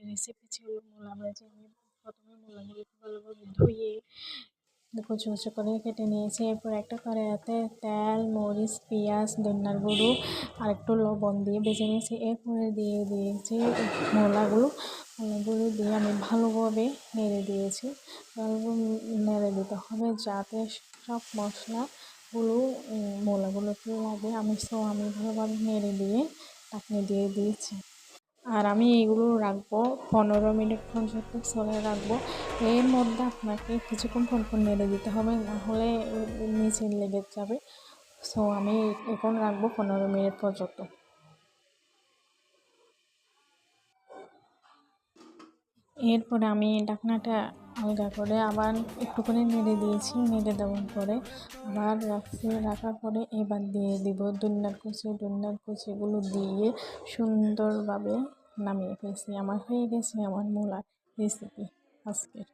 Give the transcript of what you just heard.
Recipe ছিল মূলা ভাজি। আমি প্রথমে মূলাগুলোকে ভালোভাবে ধুয়ে কুচো কুচো করে কেটে নিয়েছি। এরপর একটা কড়াইতে তেল, মরিচ, পেঁয়াজ, ধনিয়ার গুঁড়ো আর একটু লবণ দিয়ে ভেজে নিয়েছি। এরপরে দিয়ে দিয়েছি মূলাগুলো দিয়ে আমি ভালোভাবে নেড়ে দিয়েছি। ভালোভাবে নেড়ে দিতে হবে যাতে সব মশলাগুলো মূলাগুলোতে লাগে। আমি ভালোভাবে নেড়ে দিয়ে ঢাকনি দিয়ে দিয়েছি। আর আমি এগুলো রাখবো 15 মিনিট পর্যন্ত চুলায় রাখবো। এর মধ্যে আপনাকে কিছুক্ষণ পর পর নেড়ে দিতে হবে, না হলে নিচে লেগে যাবে। আমি এখন রাখবো 15 মিনিট পর্যন্ত। এরপরে আমি ঢাকনাটা আলগা করে আবার একটুখানি নেড়ে দিয়েছি। নেড়ে দেওয়ার পরে আবার রাখার পরে এবার দিয়ে দিব ধনিয়ার কুচিগুলো দিয়ে সুন্দরভাবে নামিয়ে ফেলছি। আমার হয়ে গেছে আমার মূলার রেসিপি আজকের।